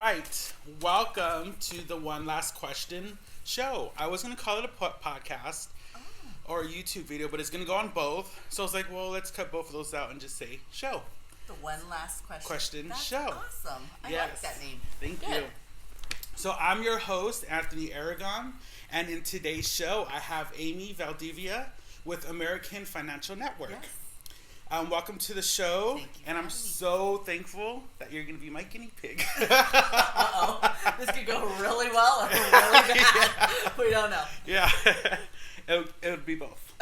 right, welcome to the One Last Question show. I was going to call it a podcast or a YouTube video, but it's going to go on both. So I was like, well, let's cut both of those out and just say show. The One Last Question. That's show. Awesome. I like that name. Thank Good. you. So I'm your host, Anthony Aragon, and in today's show, I have Amy Valdivia with American Financial Network. Yes. Welcome to the show, Thank you and I'm so thankful that you're going to be my guinea pig. Uh-oh. This could go really well or really bad. Yeah. We don't know. Yeah, it would be both.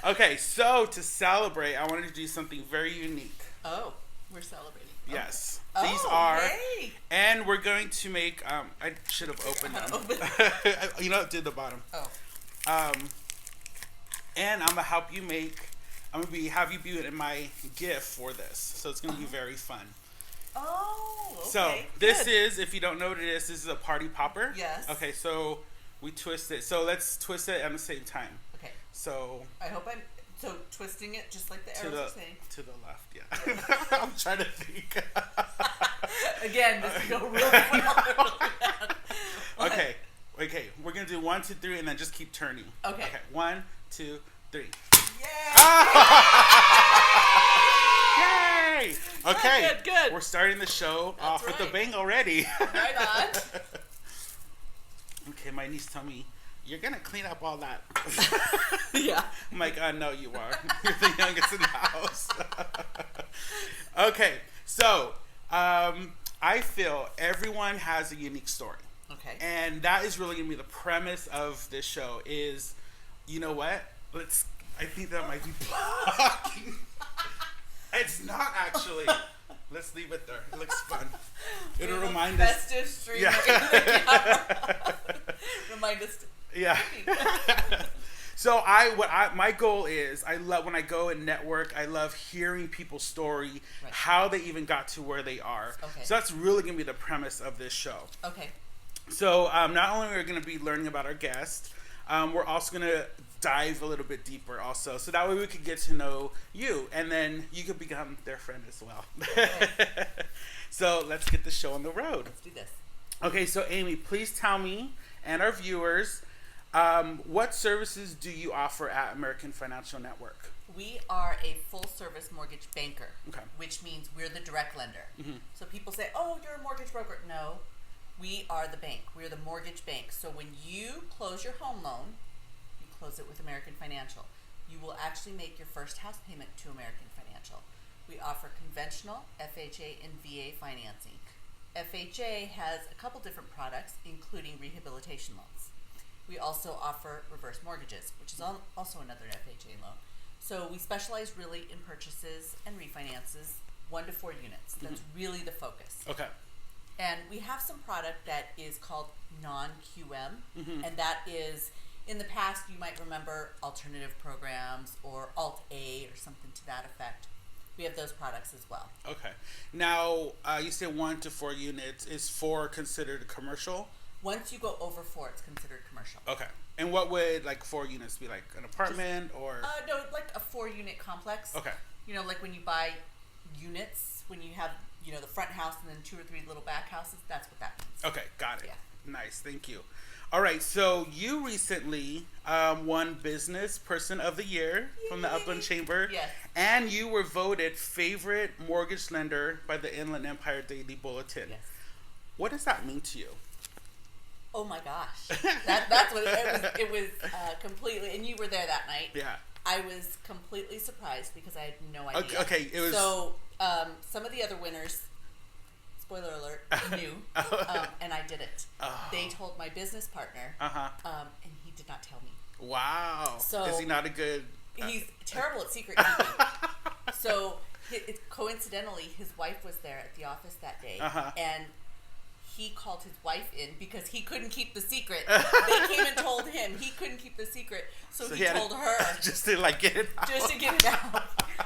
Okay, so to celebrate, I wanted to do something very unique. Oh, we're celebrating. Yes. Okay. These are, hey. and we're going to make, I should have opened them. You know, did the bottom. Oh. And I'm going to help you have you be in my gift for this. So it's going to be very fun. Oh, okay. So this Good. is, if you don't know what it is a party popper. Yes. Okay, so we twist it. So let's twist it at the same time. Okay. So. I hope I'm, so twisting it just like the arrows are saying. To the left, yeah. I'm trying to think. Again, this could go really well or really bad. Okay, we're going to do 1, 2, 3, and then just keep turning. Okay. 1, 2, 3. Yay! Yay! Okay. Good. We're starting the show off with a bang already. Right on. Okay, my niece told me, you're going to clean up all that. Yeah. I'm like, no, you are. You're the youngest in the house. Okay, so I feel everyone has a unique story. Okay. And that is really going to be the premise of this show is, you know what? I think that might be blocking. It's not actually. Let's leave it there. It looks fun. It'll remind us. Festive stream. Yeah. Remind us. Yeah. So my goal is when I go and network, I love hearing people's story, Right. how they even got to where they are. Okay. So that's really going to be the premise of this show. Okay. So not only are we going to be learning about our guest, we're also going to dive a little bit deeper also. So that way we could get to know you, and then you could become their friend as well. Okay. So let's get the show on the road. Let's do this. Okay, so Amy, please tell me and our viewers, what services do you offer at American Financial Network? We are a full-service mortgage banker, Okay. which means we're the direct lender. Mm-hmm. So people say, oh, you're a mortgage broker. No, we are the bank. We're the mortgage bank. So when you close your home loan, you close it with American Financial. You will actually make your first house payment to American Financial. We offer conventional FHA and VA financing. FHA has a couple different products, including rehabilitation loans. We also offer reverse mortgages, which is also another FHA loan. So we specialize really in purchases and refinances, 1 to 4 units. That's really the focus. Okay. And we have some product that is called non-QM, Mm-hmm. and that is, in the past, you might remember alternative programs or Alt-A or something to that effect. We have those products as well. Okay. Now, you said 1 to 4 units. Is 4 considered commercial? Once you go over 4, it's considered commercial. Okay. And what would 4 units be, like an apartment or? No, like a 4-unit complex. Okay. You know, like when you buy units, when you have, the front house and then 2 or 3 little back houses, that's what that means. Okay, got it. Yeah. Nice, thank you. All right, so you recently won Business Person of the Year from the Upland Chamber. Yes. And you were voted favorite mortgage lender by the Inland Empire Daily Bulletin. Yes. What does that mean to you? Oh my gosh. That's what it was completely, and you were there that night. Yeah. I was completely surprised because I had no idea. Okay, it was. So, some of the other winners, spoiler alert, knew, and I didn't. Oh. They told my business partner, and he did not tell me. Wow. So is he not a good? He's terrible at secret keeping. So, coincidentally, his wife was there at the office that day, and he called his wife in because he couldn't keep the secret. They came and told him he couldn't keep the secret, so he told her just to get it out. Just to get it out.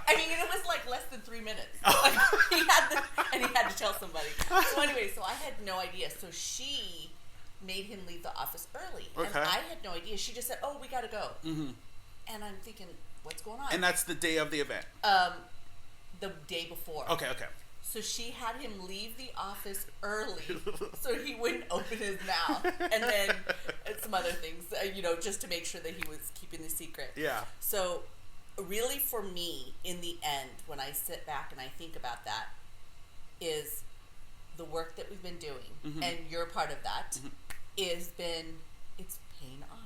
I mean, it was like less than 3 minutes. Like, he had to tell somebody. So anyway, so I had no idea. So she made him leave the office early, and I had no idea. She just said, "Oh, we got to go," and I'm thinking, "What's going on?" And that's the day of the event. The day before. Okay. So she had him leave the office early so he wouldn't open his mouth. And then some other things, just to make sure that he was keeping the secret. Yeah. So really for me, in the end, when I sit back and I think about that, is the work that we've been doing, and you're a part of that, it's paying off.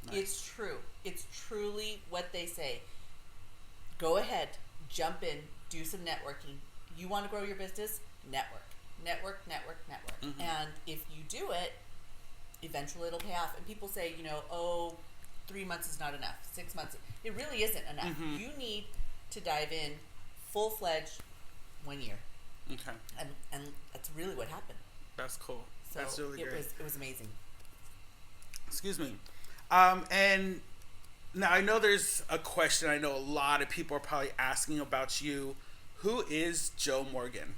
Nice. It's true. It's truly what they say. Go ahead, jump in, do some networking. You want to grow your business? Network. And if you do it, eventually it'll pay off. And people say, 3 months is not enough. 6 months. It really isn't enough. You need to dive in full-fledged 1 year. Okay. And that's really what happened. That's cool. So that's really great. It was amazing. Excuse me. And now I know there's a question I know a lot of people are probably asking about you. Who is Joe Morgan?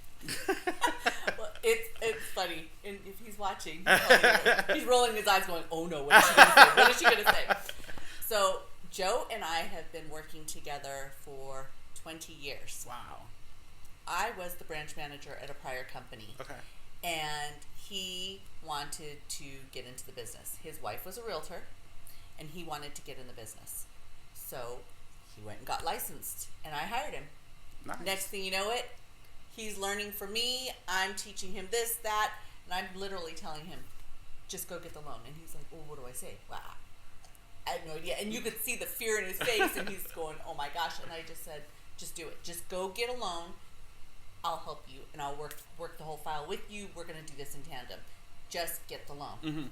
Well, it's funny. And if he's watching, he's rolling his eyes going, oh no, what is she going to say? What is she going to say? So Joe and I have been working together for 20 years. Wow. I was the branch manager at a prior company. Okay. And he wanted to get into the business. His wife was a realtor, and he wanted to get in the business. So he went and got licensed, and I hired him. Nice. Next thing you know he's learning from me. I'm teaching him this, that, and I'm literally telling him, just go get the loan. And he's like, well, what do I say? Wow. I have no idea. And you could see the fear in his face, and he's going, oh my gosh. And I just said, just do it. Just go get a loan. I'll help you, and I'll work the whole file with you. We're going to do this in tandem. Just get the loan.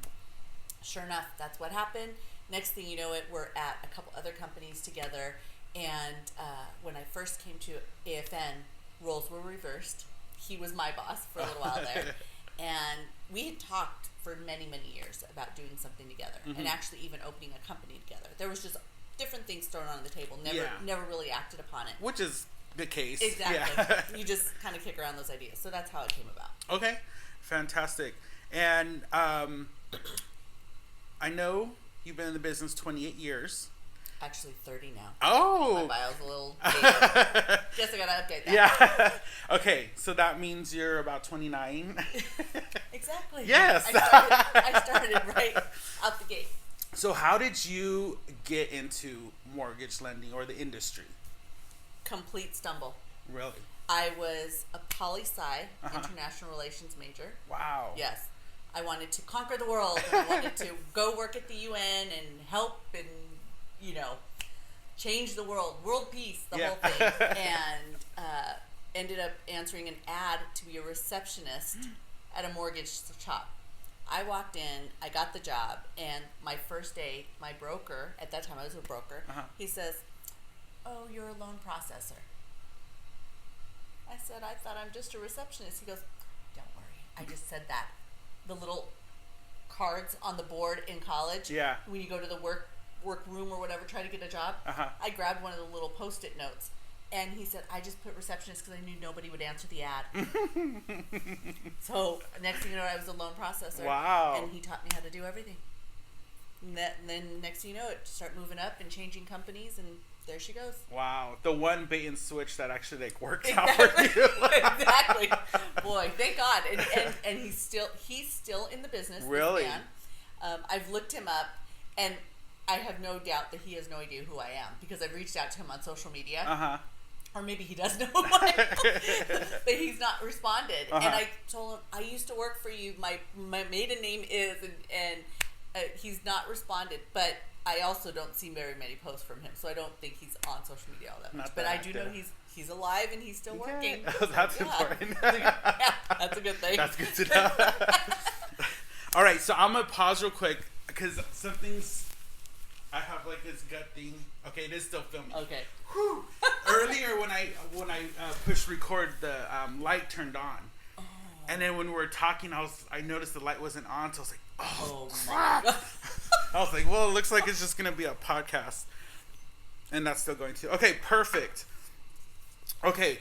Sure enough, that's what happened. Next thing you know we're at a couple other companies together, and when I first came to AFN, roles were reversed. He was my boss for a little while there, and we had talked for many, many years about doing something together, and actually even opening a company together. There was just different things thrown on the table. Never really acted upon it. Which is the case. Exactly. Yeah. You just kind of kick around those ideas. So that's how it came about. Okay. Fantastic. And I know you've been in the business 28 years. Actually 30 now. Oh. My bio's a little dated. Guess I gotta update that. Yeah. Okay. So that means you're about 29. Exactly. Yes. I started right out the gate. So how did you get into mortgage lending or the industry? Complete stumble. Really? I was a poli-sci, international relations major. Wow. Yes. I wanted to conquer the world, and I wanted to go work at the UN and help and, change the world peace, the whole thing. And ended up answering an ad to be a receptionist at a mortgage shop. I walked in, I got the job, and my first day, my broker, at that time I was a broker, he says, oh, you're a loan processor. I said, I thought I'm just a receptionist. He goes, don't worry. I just said that. The little cards on the board in college. Yeah. When you go to the work room or whatever, try to get a job. I grabbed one of the little Post-it notes. And he said, I just put receptionist because I knew nobody would answer the ad. So next thing you know, I was a loan processor. Wow. And he taught me how to do everything. And then next thing you know, start moving up and changing companies, and there she goes. Wow. The one bait and switch that actually works out for you. Exactly. Boy, thank God. And he's still in the business. Really? This man. I've looked him up, and I have no doubt that he has no idea who I am because I've reached out to him on social media. Or maybe he does know who I am, but he's not responded. And I told him, I used to work for you. My maiden name is, and he's not responded. But I also don't see very many posts from him, so I don't think he's on social media all that much. But I do know he's alive and he's still working. That's important. Yeah, that's a good thing. That's good to know. All right, so I'm gonna pause real quick because something's. I have like this gut thing. Okay, it is still filming. Okay. Whew. Earlier when I pushed record, the light turned on, and then when we were talking, I noticed the light wasn't on, so I was like, oh crap! I was like, well, it looks like it's just gonna be a podcast, and that's still going to. Okay, perfect. Okay,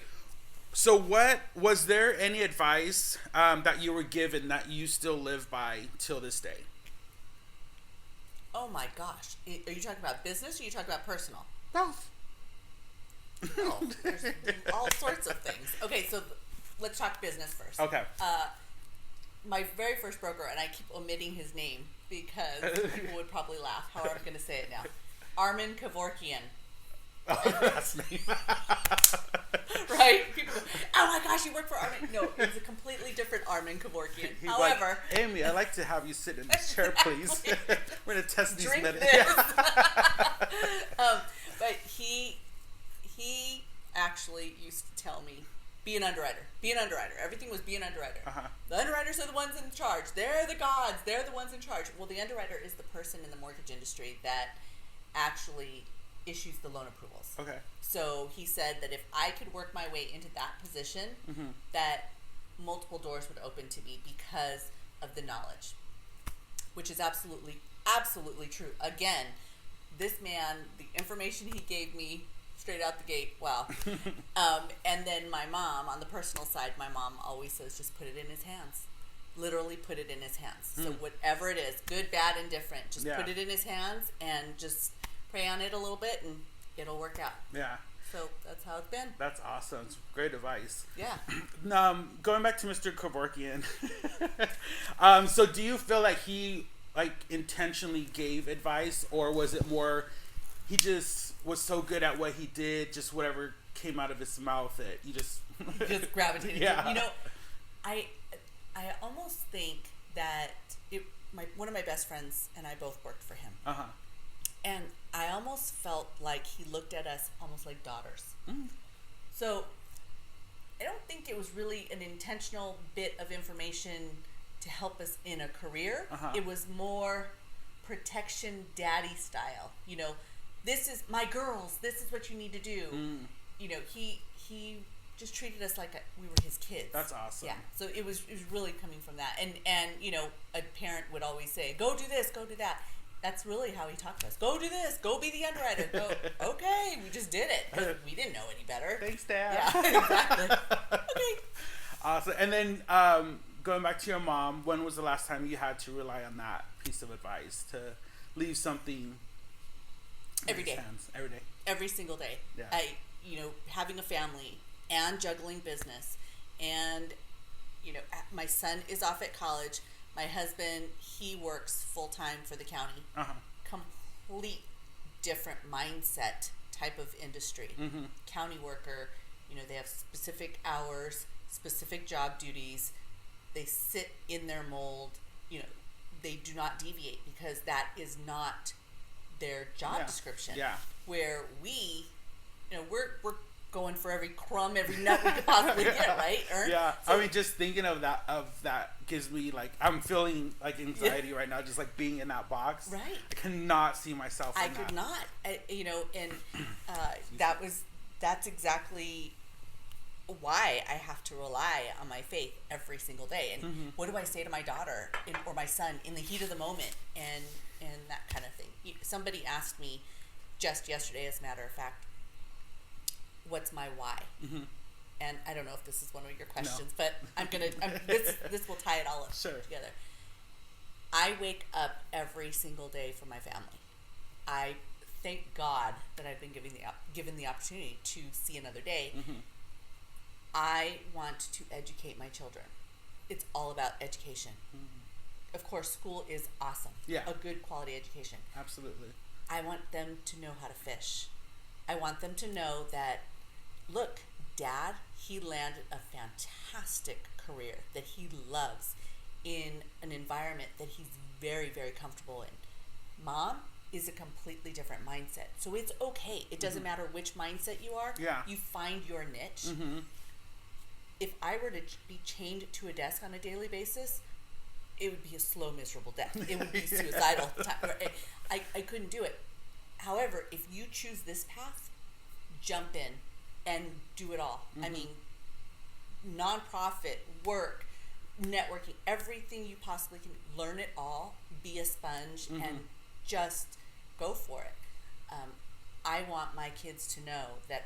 so what was there any advice that you were given that you still live by till this day? Oh my gosh. Are you talking about business or are you talking about personal? Both. Oh, there's all sorts of things. Okay, so let's talk business first. Okay. My very first broker, and I keep omitting his name because people would probably laugh. However, I'm going to say it now. Armin Kevorkian. Oh, that's me. Right? People go, oh my gosh, you work for Armin. No, it was a completely different Armin Kevorkian. He's However, like, Amy, I'd like to have you sit in this chair, please. We're going to test these drink minutes. this. But he actually used to tell me, be an underwriter. Be an underwriter. Everything was be an underwriter. Uh-huh. The underwriters are the ones in charge. They're the gods. They're the ones in charge. Well, the underwriter is the person in the mortgage industry that actually issues the loan approvals. Okay. So he said that if I could work my way into that position, that multiple doors would open to me because of the knowledge, which is absolutely, absolutely true. Again, this man, the information he gave me straight out the gate, wow. And then my mom, on the personal side, my mom always says, just put it in his hands. Literally put it in his hands. So whatever it is, good, bad, and different, just put it in his hands and just pray on it a little bit and it'll work out. Yeah. So that's how it's been. That's awesome. It's great advice. Yeah. Going back to Mr. Kevorkian. So do you feel like he intentionally gave advice, or was it more he just was so good at what he did, just whatever came out of his mouth that you just gravitated to? Yeah. You know, I almost think that one of my best friends and I both worked for him. Uh-huh. And I almost felt like he looked at us almost like daughters. So I don't think it was really an intentional bit of information to help us in a career. It was more protection daddy style. You know, this is my girls. This is what you need to do. You know, he just treated us like we were his kids. That's awesome. Yeah. So it was really coming from that. And you know, a parent would always say, "Go do this, go do that." That's really how he talked to us. Go do this. Go be the underwriter. Go. Okay, we just did it because we didn't know any better. Thanks, Dad. Yeah, exactly. Okay. Awesome. And then going back to your mom, when was the last time you had to rely on that piece of advice to leave something every day? Every day. Every single day. Yeah. Having a family and juggling business, and my son is off at college. My husband, he works full-time for the county. Complete different mindset type of industry. County worker, they have specific hours, specific job duties. They sit in their mold. They do not deviate because that is not their job description. Yeah. Where we, we're going for every crumb, every nut we could possibly get, right? Yeah. So, I mean, just thinking of that gives me I'm feeling anxiety right now, just being in that box. Right. I cannot see myself in I could not. That's exactly why I have to rely on my faith every single day. And what do I say to my daughter or my son in the heat of the moment and that kind of thing? Somebody asked me just yesterday, as a matter of fact, what's my why? And I don't know if this is one of your questions, but this will tie it all up together. I wake up every single day for my family. I thank God that I've been given the opportunity to see another day. I want to educate my children. It's all about education. Of course, school is awesome. Yeah. A good quality education. Absolutely. I want them to know how to fish. I want them to know that, look, Dad, he landed a fantastic career that he loves in an environment that he's very, very comfortable in. Mom is a completely different mindset. So it's okay. It doesn't matter which mindset you are. Yeah. You find your niche. If I were to be chained to a desk on a daily basis, it would be a slow, miserable death. It would be suicidal. I couldn't do it. However, if you choose this path, jump in and do it all. I mean, nonprofit, work, networking, everything you possibly can, learn it all, be a sponge, and just go for it. I want my kids to know that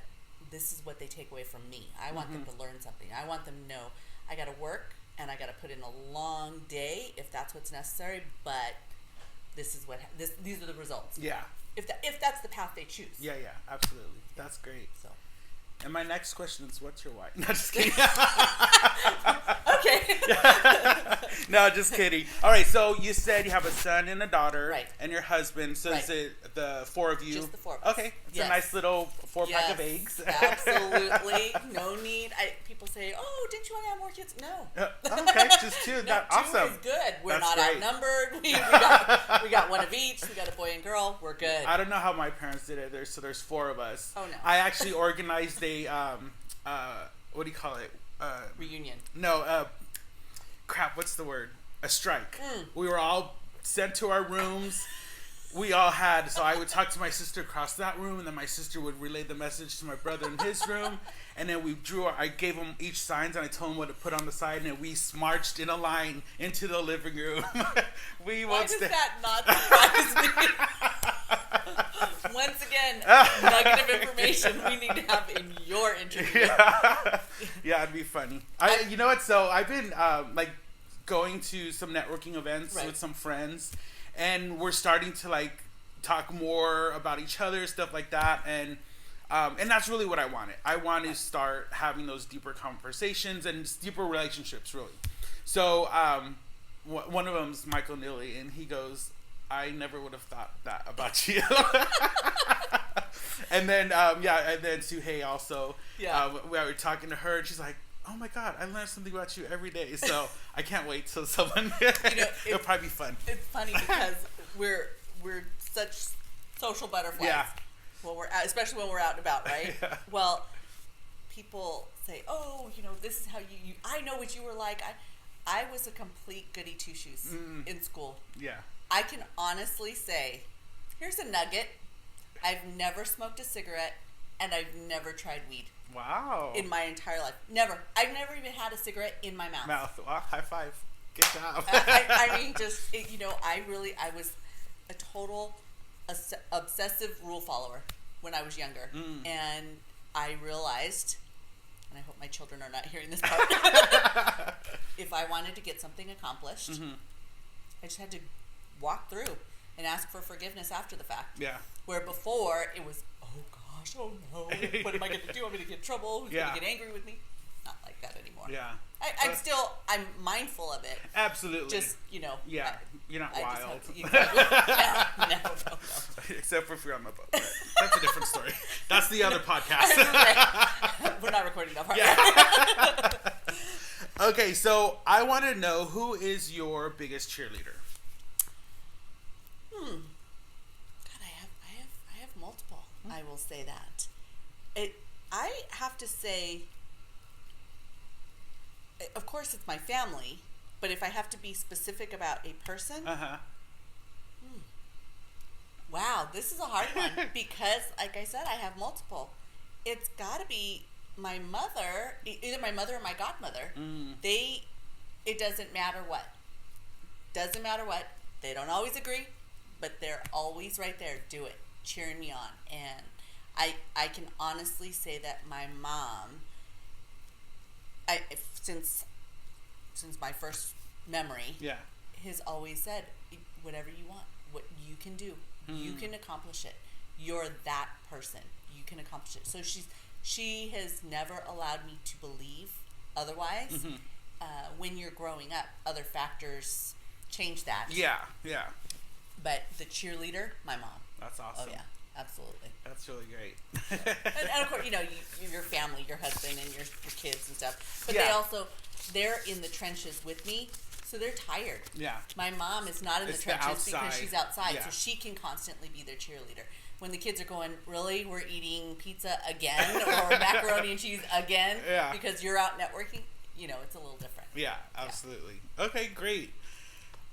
this is what they take away from me. I want them to learn something. I want them to know I got to work and I got to put in a long day if that's what's necessary, but this is these are the results. Yeah. If that's the path they choose. Yeah, absolutely. That's great. So And my next question is, what's your why? No, just kidding. Okay. No, just kidding. All right, so you said you have a son and a daughter, Right. and your husband. So is it the four of you? Just the four of us. Okay, it's Yes. a nice little 4-pack of eggs. Absolutely. No need. People say, oh, didn't you want to have more kids? No. Okay, just two. No, That's two awesome. is good. We're That's not great. outnumbered. We got one of each. We got a boy and girl. We're good. I don't know how my parents did it. There's four of us. Oh, no. I actually organized a what do you call it? Reunion. No, crap. What's the word? A strike. We were all sent to our rooms. We all had. So I would talk to my sister across that room, and then my sister would relay the message to my brother in his room. And then we drew. I gave them each signs, and I told them what to put on the side, and then we marched in a line into the living room. Why does that not surprise me? Once again, nugget of information we need to have in your interview. Yeah, it'd be funny. You know what? So I've been like going to some networking events with some friends, and we're starting to like talk more about each other, stuff like that, and that's really what I wanted. I want to start having those deeper conversations and deeper relationships, really. So one of them is Michael Neely, and he goes, I never would have thought that about you. And then, and then Suhei also, we were talking to her, and she's like, oh my God, I learned something about you every day. So I can't wait till someone, it'll probably be fun. It's funny because we're such social butterflies. Yeah. When we're out, especially when we're out and about, right? Yeah. Well, people say, oh, this is how you I know what you were like. I was a complete goody two-shoes in school. Yeah. I can honestly say, here's a nugget. I've never smoked a cigarette, and I've never tried weed. Wow. In my entire life. Never. I've never even had a cigarette in my mouth. Wow, high five. Good job. I mean, just, I was a total obsessive rule follower when I was younger. And I realized, and I hope my children are not hearing this part, if I wanted to get something accomplished, I just had to walk through and ask for forgiveness after the fact. Yeah. Where before it was, oh gosh, oh no, what am I going to do? I'm going to get in trouble. Who's going to get angry with me? Not like that anymore. Yeah. I'm mindful of it. Absolutely. Just, Yeah. You're not wild. No. Except for if you're on my boat. But that's a different story. That's the other podcast. We're not recording that part. Yeah. Okay, so I want to know, who is your biggest cheerleader? God, I have multiple. I will say that. I have to say, of course, it's my family, but if I have to be specific about a person, wow, this is a hard one because, like I said, I have multiple. It's got to be my mother, either my mother or my godmother. It doesn't matter what. Doesn't matter what. They don't always agree, but they're always right there. Do it. Cheering me on. And I can honestly say that my mom, since my first memory, has always said, whatever you want, what you can do, you can accomplish it. You're that person. You can accomplish it. So she has never allowed me to believe otherwise. When you're growing up, other factors change that. Yeah. But the cheerleader, my mom. That's awesome. Oh yeah, absolutely. That's really great. and of course, your family, your husband, and your kids and stuff. But they're in the trenches with me, so they're tired. Yeah. My mom is not in the trenches because she's outside, so she can constantly be their cheerleader. When the kids are going, really, we're eating pizza again, or macaroni and cheese again, because you're out networking, it's a little different. Yeah, absolutely. Yeah. Okay, great.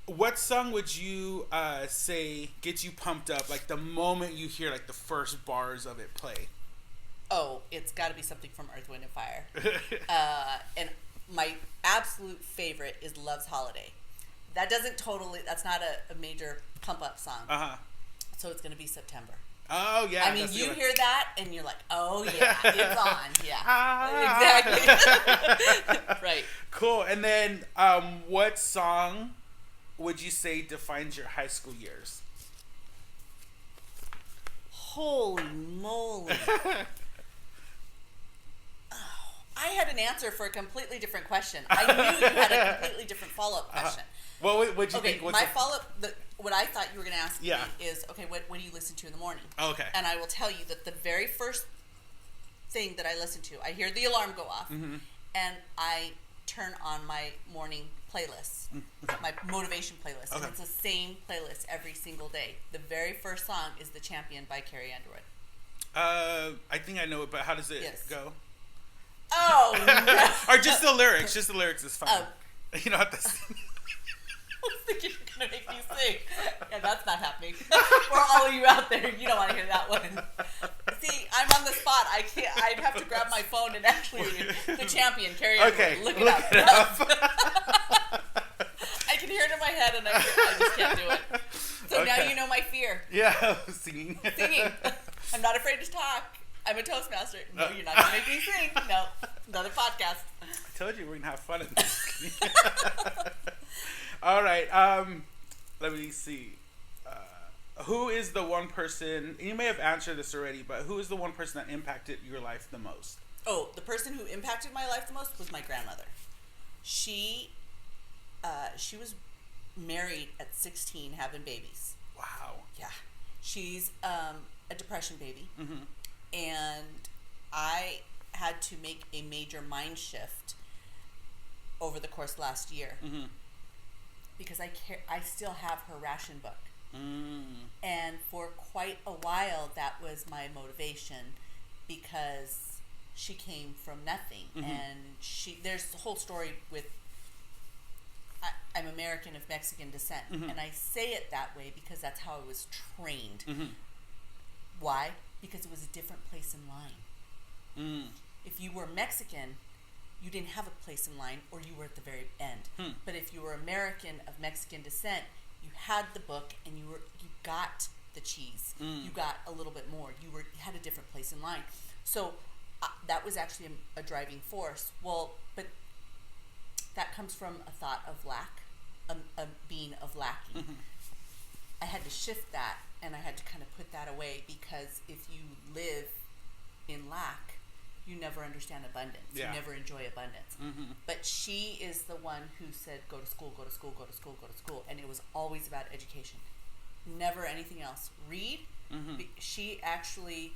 What song would you say gets you pumped up, like the moment you hear like the first bars of it play? Oh, it's got to be something from Earth, Wind, and Fire. And my absolute favorite is Love's Holiday. That's not a major pump up song. So it's going to be September. Oh, yeah. I mean, you hear that and you're like, oh, yeah, it's on. Yeah. Exactly. Right. Cool. And then what song would you say defines your high school years? Holy moly. I had an answer for a completely different question. I knew you had a completely different follow-up question. Well, what'd you think? My follow-up, what I thought you were going to ask me Yeah. is, okay, what do you listen to in the morning? Okay. And I will tell you that the very first thing that I listen to, I hear the alarm go off, and I turn on my morning playlist, my motivation playlist, and it's the same playlist every single day. The very first song is "The Champion" by Carrie Underwood. I think I know it, but how does it go? Oh, no. Or just the lyrics. Just the lyrics is fine. You don't have to sing. I was thinking you're going to make me sing. Yeah, that's not happening. For all of you out there, you don't want to hear that one. See, I'm on the spot. I'd have to grab my phone and actually read "The Champion," Carrie Underwood. Look it up. I can hear it in my head, and I just can't do it. So now you know my fear. Yeah, singing. I'm not afraid to talk. I'm a Toastmaster. No, you're not going to make me sing. No, another podcast. I told you we're going to have fun in this. All right. Let me see. Who is the one person, you may have answered this already, but who is the one person that impacted your life the most? Oh, the person who impacted my life the most was my grandmother. She was married at 16, having babies. Wow. Yeah. She's a depression baby. And I had to make a major mind shift over the course of last year. Because I still have her ration book. And for quite a while, that was my motivation, because she came from nothing. And there's a whole story with, I'm American of Mexican descent. And I say it that way because that's how I was trained. Why? Because it was a different place in line. If you were Mexican, you didn't have a place in line, or you were at the very end. But if you were American of Mexican descent, you had the book, and you got the cheese. You got a little bit more. You had a different place in line. So that was actually a driving force. Well, but that comes from a thought of lack, a being of lacking. I had to shift that, and I had to kind of put that away, because if you live in lack, you never understand abundance. You never enjoy abundance. But she is the one who said, go to school, go to school, go to school, go to school. And it was always about education. Never anything else. Read. She actually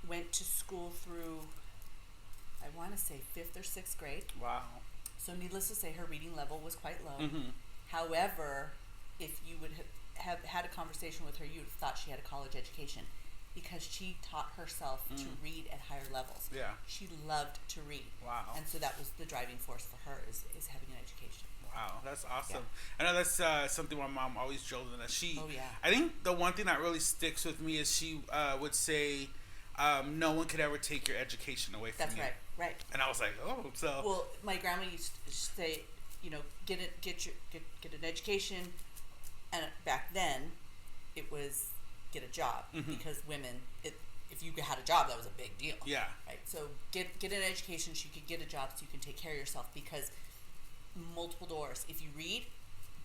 went to school through, I want to say, 5th or 6th grade. Wow. So needless to say, her reading level was quite low. However, if you would have had a conversation with her, you would have thought she had a college education, because she taught herself to read at higher levels. Yeah. She loved to read. Wow. And so that was the driving force for her, is having an education. Wow, that's awesome. I know that's something my mom always drilled in, that she, I think the one thing that really sticks with me is she would say, no one could ever take your education away from you. That's right. And I was like, oh, so. Well, my grandma used to say, get an education, and back then, it was get a job, because women, if you had a job, that was a big deal. Yeah. Right. So get an education so you could get a job, so you can take care of yourself, because multiple doors. If you read,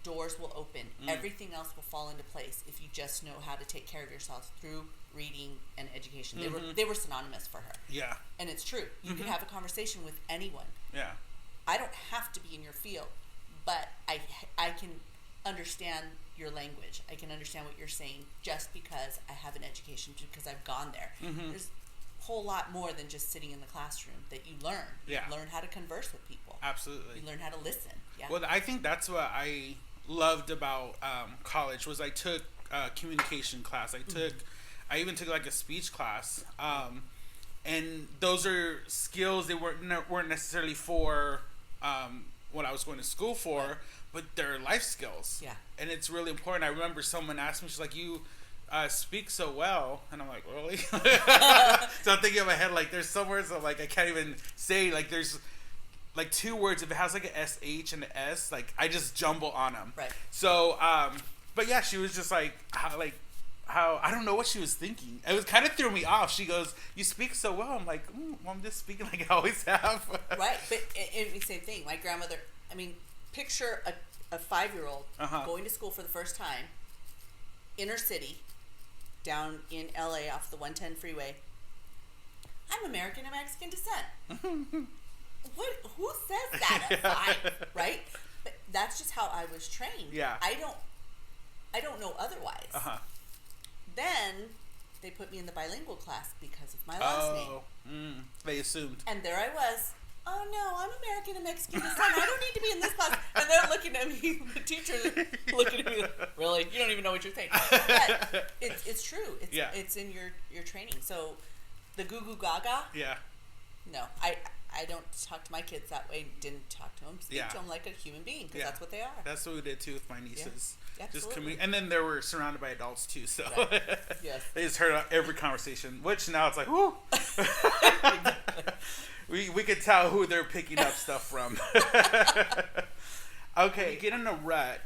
doors will open. Everything else will fall into place if you just know how to take care of yourself through reading and education. They were synonymous for her. Yeah. And it's true. You can have a conversation with anyone. Yeah. I don't have to be in your field, but I can understand your language. I can understand what you're saying just because I have an education, because I've gone there. There's a whole lot more than just sitting in the classroom that you learn. Yeah. You learn how to converse with people. Absolutely. You learn how to listen. Yeah. Well, I think that's what I loved about college, was I took communication class. I even took like a speech class. And those are skills they weren't necessarily for what I was going to school for, but they're life skills. Yeah. And it's really important. I remember someone asked me, she's like, you speak so well. And I'm like, really? So I'm thinking in my head, like, there's some words that, like, I can't even say. Like, there's, like, 2 words. If it has, like, a SH and an S, like, I just jumble on them. Right. So, but yeah, she was just like, how I don't know what she was thinking. It was kind of threw me off. She goes, you speak so well. I'm like, well, I'm just speaking like I always have. Right. But it's the same thing. My grandmother, I mean, picture a 5-year-old going to school for the first time, inner city, down in LA off the 110 freeway, I'm American and Mexican descent. Who says that at 5, right? But that's just how I was trained. Yeah. I don't know otherwise. Then they put me in the bilingual class because of my last name. They assumed. And there I was. Oh no, I'm American and Mexican descent. I don't need to be in this class. And they're looking at me, the teacher looking at me, really? You don't even know what you're saying. But it's true. It's in your training. So the goo goo gaga. Yeah. No, I don't talk to my kids that way. Didn't talk to them. Speak to them like a human being because that's what they are. That's what we did too with my nieces. Yeah, absolutely. And then they were surrounded by adults too, so Yes. they just heard every conversation. Which now it's like, whoo. we could tell who they're picking up stuff from. Okay, get in a rut,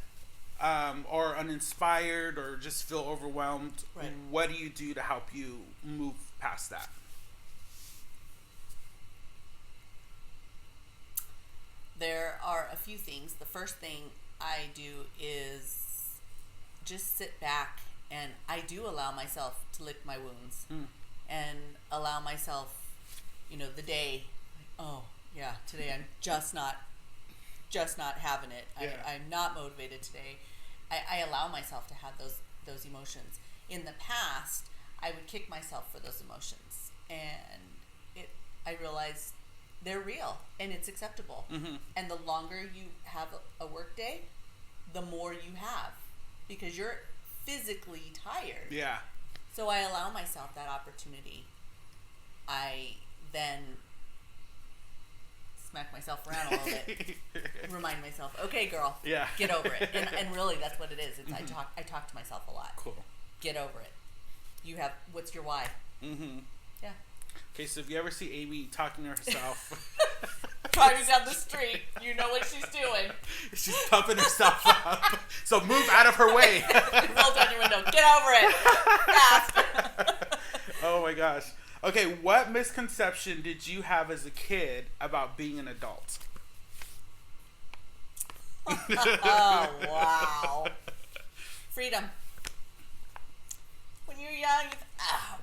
or uninspired, or just feel overwhelmed. Right. What do you do to help you move past that? There are a few things. The first thing I do is just sit back, and I do allow myself to lick my wounds and allow myself, the day, oh yeah, today I'm just not having it. Yeah. I'm not motivated today. I allow myself to have those emotions. In the past, I would kick myself for those emotions, and I realized they're real and it's acceptable. And the longer you have a work day, the more you have, because you're physically tired. Yeah. So I allow myself that opportunity. I then smack myself around a little bit, remind myself, okay, girl, get over it. And really, that's what it is. It's I talk to myself a lot. Cool. Get over it. What's your why? Yeah. Okay, so if you ever see Amy talking to herself, driving down the street, you know what she's doing. She's pumping herself up. So move out of her way. Roll down your window. Get over it. Fast. Oh my gosh. Okay, what misconception did you have as a kid about being an adult? Oh, wow. Freedom. When you're young,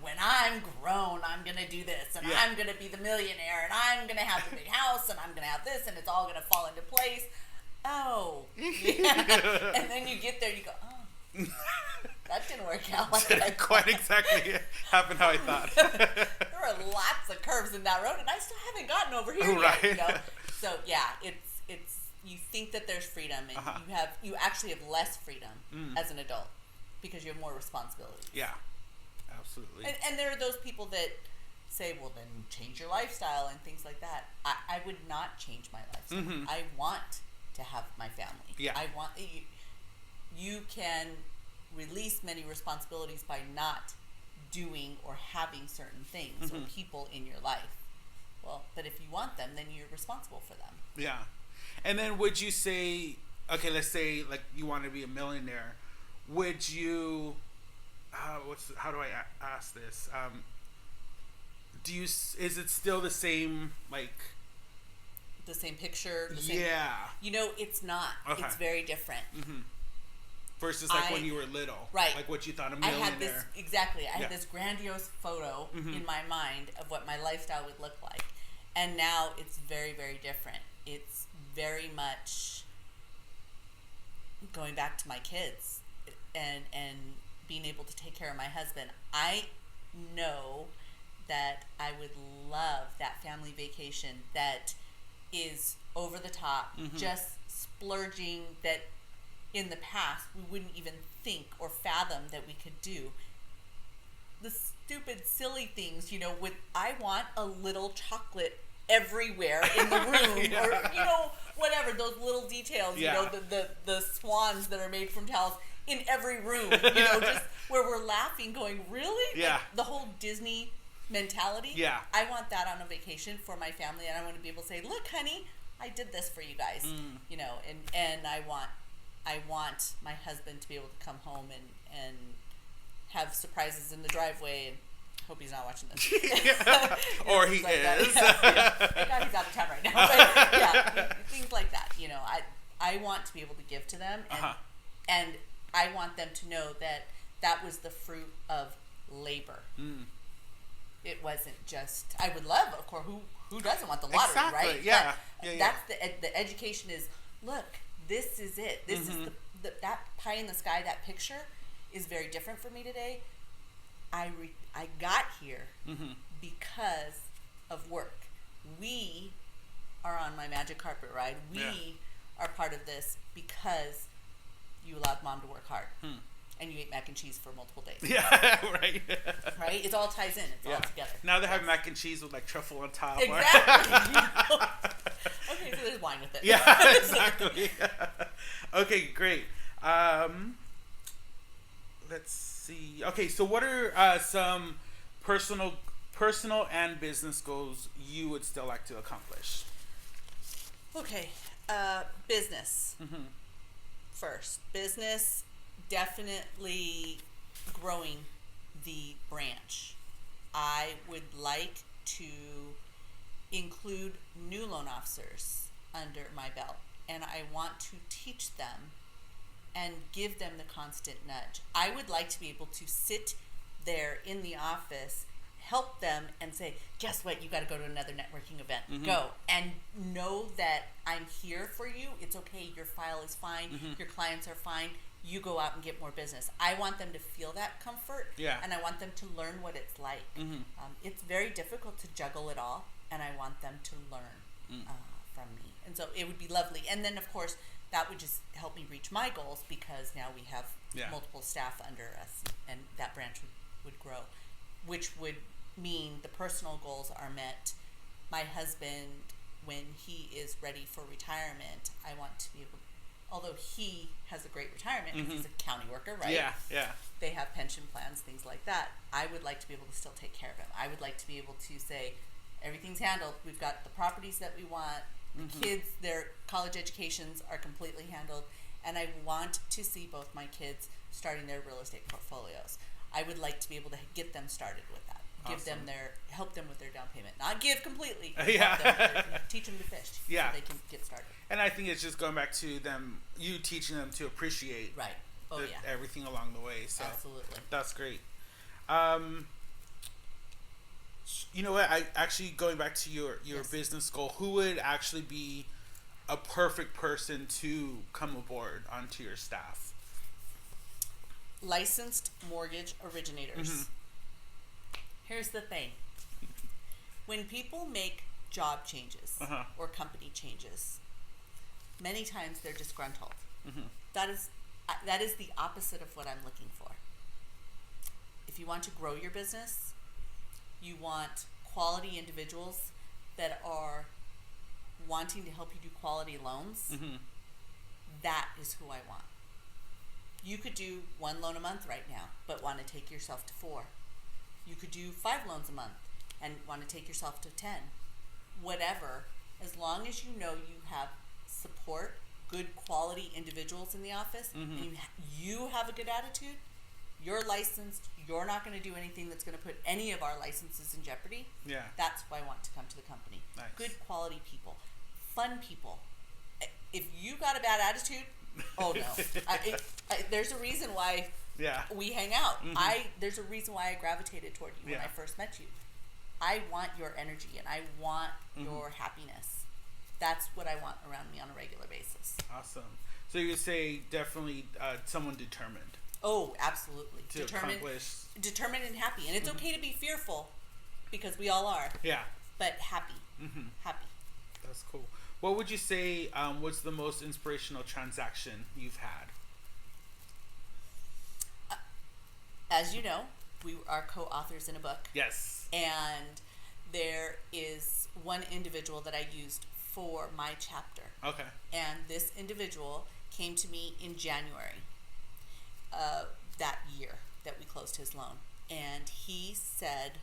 when I'm grown, I'm going to do this, and I'm going to be the millionaire, and I'm going to have the big house, and I'm going to have this, and it's all going to fall into place. Oh. Yeah. And then you get there, you go, oh. That didn't work out like Didn't quite exactly happen how I thought. There were lots of curves in that road, and I still haven't gotten over here yet. So yeah, it's you think that there's freedom, and you actually have less freedom as an adult because you have more responsibility. Yeah, absolutely. And there are those people that say, well, then change your lifestyle and things like that. I would not change my lifestyle. I want to have my family. Yeah. I want you can release many responsibilities by not doing or having certain things or people in your life. Well, but if you want them, then you're responsible for them. Yeah. And then would you say, okay, let's say like you want to be a millionaire, would you, how do I ask this? Is it still the same, like, the same picture? The same, it's not. Okay. It's very different. Versus like when you were little, right? Like what you thought a millionaire. I had this grandiose photo in my mind of what my lifestyle would look like, and now it's very, very different. It's very much going back to my kids and being able to take care of my husband. I know that I would love that family vacation that is over the top, just splurging that in the past we wouldn't even think or fathom that we could do. The stupid, silly things, with I want a little chocolate everywhere in the room or, whatever, those little details, the swans that are made from towels in every room, just where we're laughing going, really? Yeah. Like, the whole Disney mentality. Yeah. I want that on a vacation for my family, and I want to be able to say, look, honey, I did this for you guys, and I want my husband to be able to come home and have surprises in the driveway, and hope he's not watching this. Or he like is. Thank God he's out of town right now. But things like that. I want to be able to give to them, and I want them to know that was the fruit of labor. It wasn't just, I would love, of course, who doesn't want the lottery, Exactly. right? Yeah. But Yeah. that's the education is, look, this is it. This is that pie in the sky, that picture is very different for me today. I got here because of work. We are on my magic carpet ride. We are part of this because you allowed mom to work hard. And you ate mac and cheese for multiple days. Yeah, right. Right? It all ties in. It's all together. Now they have mac and cheese with like truffle on top. Exactly. Okay, so there's wine with it. Yeah, exactly. Okay, great. Let's see. Okay, so what are some personal and business goals you would still like to accomplish? Okay, business. First, business, definitely growing the branch. I would like to include new loan officers under my belt, and I want to teach them and give them the constant nudge. I would like to be able to sit there in the office, help them, and say, guess what, you got to go to another networking event. Go. And know that I'm here for you. It's okay. Your file is fine. Your clients are fine. You go out and get more business. I want them to feel that comfort. And I want them to learn what it's like. It's very difficult to juggle it all, and I want them to learn from me. And so it would be lovely. And then, of course, that would just help me reach my goals, because now we have multiple staff under us, and that branch would grow, which would mean the personal goals are met. My husband, when he is ready for retirement, I want to be able, although he has a great retirement because he's a county worker, right? Yeah. They have pension plans, things like that. I would like to be able to still take care of him. I would like to be able to say, everything's handled. We've got the properties that we want. The kids, their college educations are completely handled. And I want to see both my kids starting their real estate portfolios. I would like to be able to get them started with that. Give them help them with their down payment. Not give completely. Help them, teach them to fish so they can get started. And I think it's just going back to you teaching them to appreciate everything along the way. So absolutely. That's great. You know what? I actually, going back to your business goal, who would actually be a perfect person to come aboard onto your staff? Licensed mortgage originators. Here's the thing. When people make job changes or company changes, many times they're disgruntled. That is the opposite of what I'm looking for. If you want to grow your business, you want quality individuals that are wanting to help you do quality loans. That is who I want. You could do 1 loan a month right now, but want to take yourself to 4. You could do 5 loans a month and want to take yourself to 10. Whatever, as long as you know you have support, good quality individuals in the office, and you have a good attitude, you're licensed, you're not going to do anything that's going to put any of our licenses in jeopardy. That's why I want to come to the company. Nice. Good quality people, fun people. If you got a bad attitude, oh no. There's a reason why we hang out. There's a reason why I gravitated toward you when I first met you. I want your energy and I want your happiness. That's what I want around me on a regular basis. Awesome. So you would say definitely someone determined. Oh, absolutely. To accomplish. Determined and happy. And it's okay to be fearful, because we all are. But happy. Happy. That's cool. What would you say was the most inspirational transaction you've had? As you know, we are co-authors in a book. Yes. And there is one individual that I used for my chapter. Okay. And this individual came to me in January that year that we closed his loan. And he said,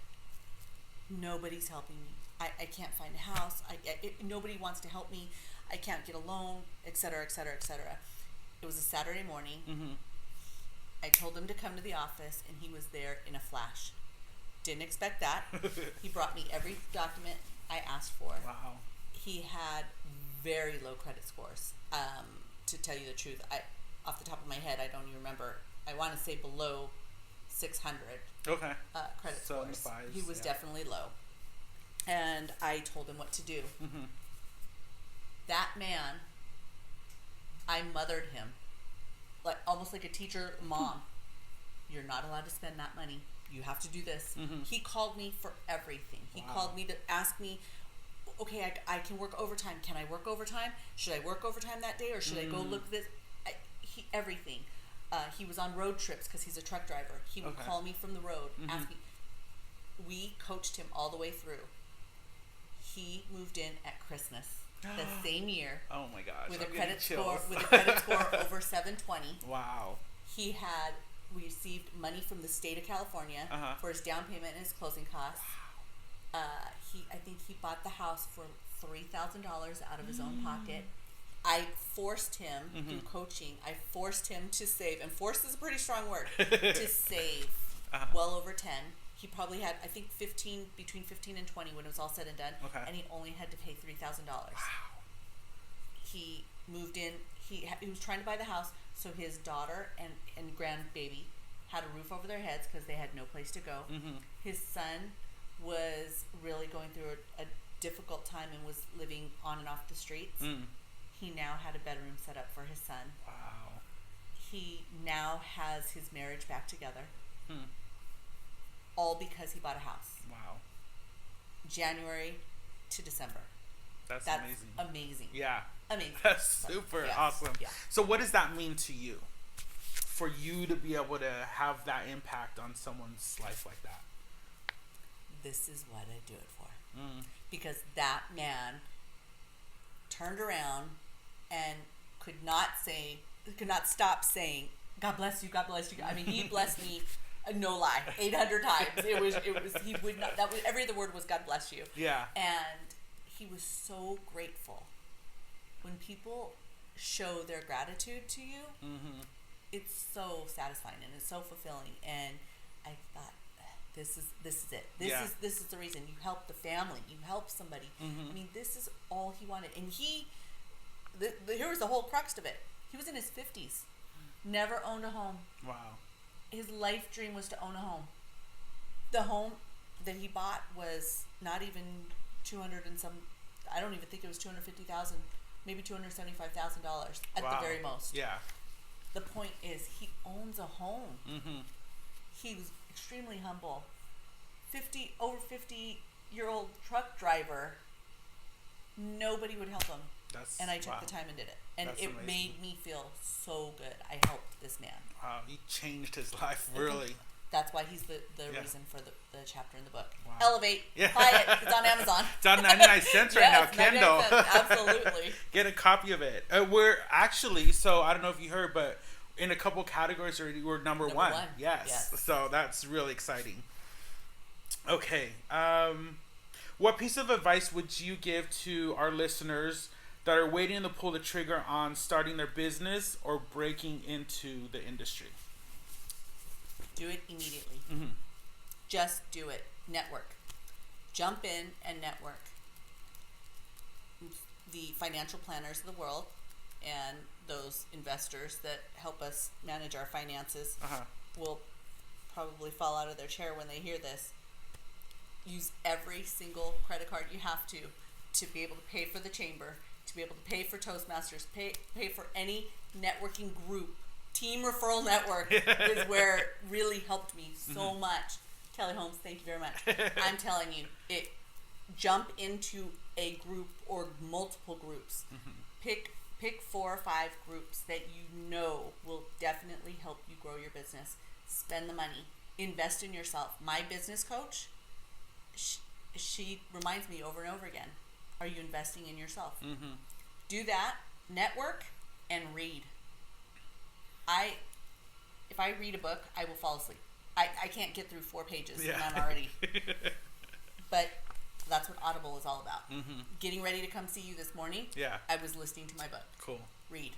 nobody's helping me. I can't find a house. Nobody wants to help me. I can't get a loan, et cetera, et cetera, et cetera. It was a Saturday morning. I told him to come to the office, and he was there in a flash. Didn't expect that. He brought me every document I asked for. Wow. He had very low credit scores. To tell you the truth, off the top of my head, I don't even remember. I want to say below 600 Okay. credit So in the scores. fives, He was definitely low. And I told him what to do. Mm-hmm. That man, I mothered him. Like almost like a teacher mom. You're not allowed to spend that money. You have to do this. Mm-hmm. He called me for everything. He called me to ask me, okay, I can work overtime. Can I work overtime? Should I work overtime that day, or should I go look at this? Everything. He was on road trips because he's a truck driver. He would call me from the road, ask me. We coached him all the way through. He moved in at Christmas the same year. Oh my gosh! With a credit score over 720. Wow. He had received money from the state of California for his down payment and his closing costs. I think he bought the house for $3,000 out of his own pocket. I forced him through coaching. I forced him to save, and force is a pretty strong word. To save well over 10. He probably had, I think, between 15 and 20 when it was all said and done. Okay. And he only had to pay $3,000. Wow. He moved in. He was trying to buy the house so his daughter and grandbaby had a roof over their heads because they had no place to go. Mm-hmm. His son was really going through a difficult time and was living on and off the streets. He now had a bedroom set up for his son. Wow. He now has his marriage back together. All because he bought a house. Wow. January to December. That's amazing. Amazing. Yeah. Amazing. That's super awesome. Yeah. So what does that mean to you? For you to be able to have that impact on someone's life like that? This is what I do it for. Because that man turned around and could not stop saying, God bless you, God bless you. I mean, he blessed me, no lie, 800 times. It was, he would not, every other word was God bless you. Yeah. And he was so grateful. When people show their gratitude to you, it's so satisfying and it's so fulfilling. And I thought, this is it. This is the reason. You help the family. You help somebody. I mean, this is all he wanted. And here was the whole crux of it. He was in his 50s. Never owned a home. Wow. His life dream was to own a home. The home that he bought was not even 200 and some, I don't even think it was 250,000, maybe $275,000 at the very most. Yeah. The point is, he owns a home. He was extremely humble. Over 50-year-old truck driver. Nobody would help him. And I took the time and did it. And it made me feel so good. I helped this man. Wow, he changed his life, really. That's why he's the reason for the chapter in the book. Wow. Elevate. Buy it. It's on Amazon. It's on 99 cents right now, Kindle. Absolutely. Get a copy of it. We're actually, so I don't know if you heard, but in a couple categories we're number one. Yes. So that's really exciting. Okay. What piece of advice would you give to our listeners that are waiting to pull the trigger on starting their business or breaking into the industry? Do it immediately. Just do it. Network. Jump in and network. The financial planners of the world and those investors that help us manage our finances will probably fall out of their chair when they hear this. Use every single credit card you have to be able to pay for the chamber, to be able to pay for Toastmasters, pay for any networking group. Team Referral Network is where it really helped me so much. Kelly Holmes, thank you very much. I'm telling you, jump into a group or multiple groups. Pick 4 or 5 groups that you know will definitely help you grow your business. Spend the money. Invest in yourself. My business coach, she reminds me over and over again, are you investing in yourself? Do that, network, and read. If I read a book, I will fall asleep. I can't get through 4 pages and I'm already. But that's what Audible is all about. Getting ready to come see you this morning. Yeah. I was listening to my book. Cool. Read.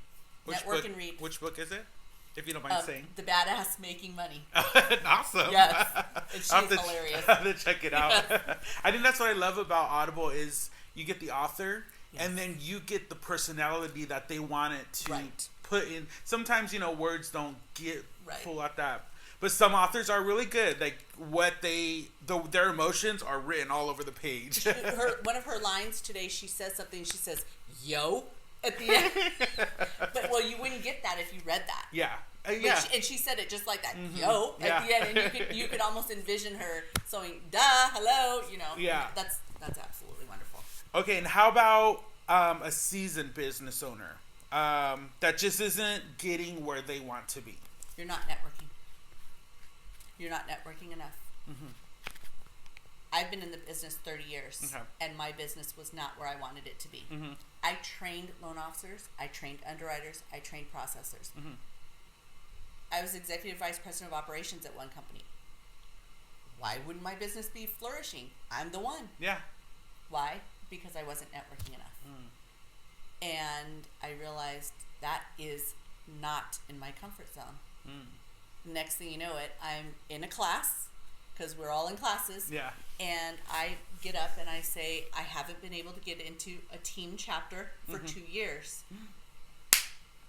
Network and read. Which book is it? If you don't mind saying. The Badass Making Money. Awesome. Yes. And she's hilarious. I have to check it out. I think that's what I love about Audible is you get the author and then you get the personality that they want it to put in. Sometimes, words don't pull out that. But some authors are really good. Like their emotions are written all over the page. One of her lines today, she says something. She says, "Yo," at the end. But well, you wouldn't get that if you read that. Yeah. And she said it just like that, "Yo," at the end, and you could almost envision her saying, "Duh, hello," you know. Yeah. That's absolutely wonderful. Okay, and how about a seasoned business owner that just isn't getting where they want to be? You're not networking. You're not networking enough. Mm-hmm. I've been in the business 30 years, and my business was not where I wanted it to be. Mm-hmm. I trained loan officers, I trained underwriters, I trained processors. Mm-hmm. I was executive vice president of operations at one company. Why wouldn't my business be flourishing? I'm the one. Yeah. Why? Because I wasn't networking enough. And I realized that is not in my comfort zone. Next thing you know I'm in a class, because we're all in classes. Yeah. And I get up and I say, I haven't been able to get into a team chapter for 2 years.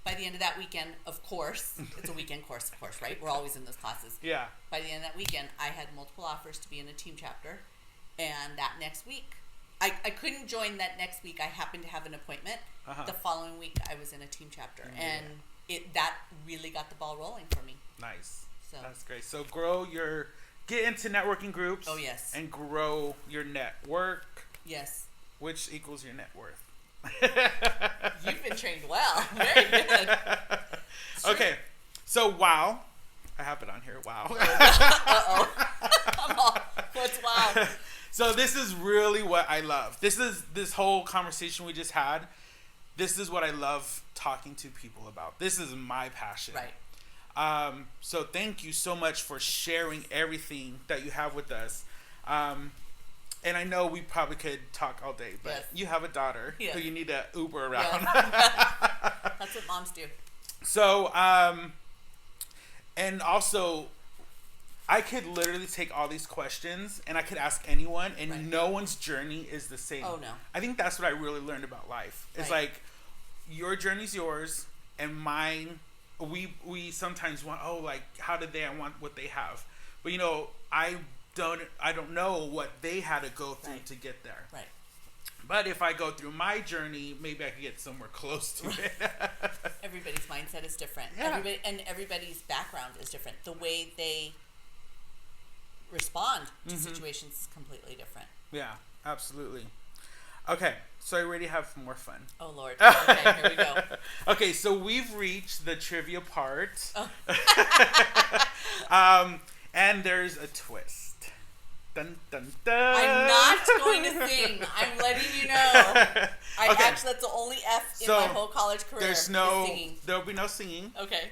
By the end of that weekend, of course, it's a weekend course, of course, right? We're always in those classes. Yeah. By the end of that weekend, I had multiple offers to be in a team chapter. And that next week, I couldn't join that next week. I happened to have an appointment. The following week, I was in a team chapter. And that really got the ball rolling for me. Nice. So that's great. So get into networking groups. Oh, yes. And grow your network. Yes. Which equals your net worth. You've been trained well. Very good. Okay. So, wow. I have it on here. Wow. Uh-oh. What's wow? So this is really what I love. This whole conversation we just had. This is what I love talking to people about. This is my passion. Right. So thank you so much for sharing everything that you have with us. And I know we probably could talk all day, but you have a daughter who you need to Uber around. That's what moms do. So, and also, I could literally take all these questions and I could ask anyone, and no one's journey is the same. Oh, no. I think that's what I really learned about life. It's like, your journey's yours, and mine, we sometimes want, how did I want what they have? But, I don't know what they had to go through to get there. Right. But if I go through my journey, maybe I could get somewhere close to it. Everybody's mindset is different. Yeah. Everybody's background is different. The way they respond to situations is completely different. Yeah, absolutely. Okay, so I already have more fun. Oh, Lord. Okay, here we go. Okay, so we've reached the trivia part. Oh. And there's a twist. Dun, dun, dun. I'm not going to sing. I'm letting you know. Actually, that's the only F in my whole college career. There'll be no singing. Okay.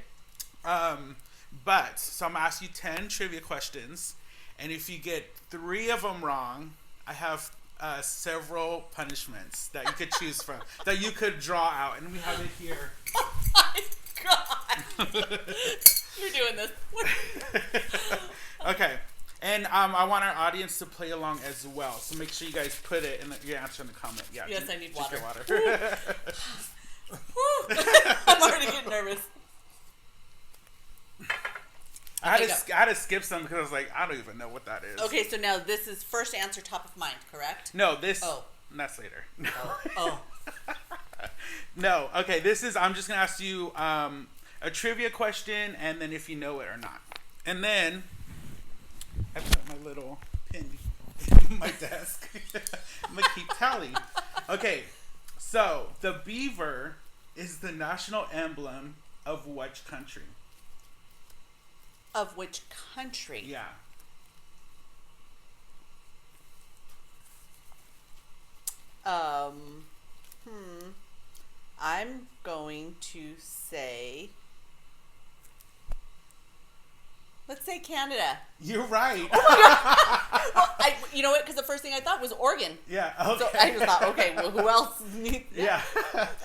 So I'm going to ask you 10 trivia questions. And if you get 3 of them wrong, I have several punishments that you could choose from, that you could draw out. And we have it here. Oh my God. You're doing this. Okay. And I want our audience to play along as well. So make sure you guys put it in your answer in the comment. Yeah. Yes, I need water. I'm already getting nervous. I had to skip some because I was like, I don't even know what that is. Okay, so now this is first answer top of mind, correct? No, that's later. Oh. No, okay, I'm just going to ask you a trivia question, and then if you know it or not. And then I put my little pin in my desk. I'm going to keep tally. Okay, so the beaver is the national emblem of which country? Of which country? Yeah. I'm going to say, let's say Canada. You're right. Well, you know what? Because the first thing I thought was Oregon. Yeah. Okay. So I just thought, okay, well, who else needs? Yeah.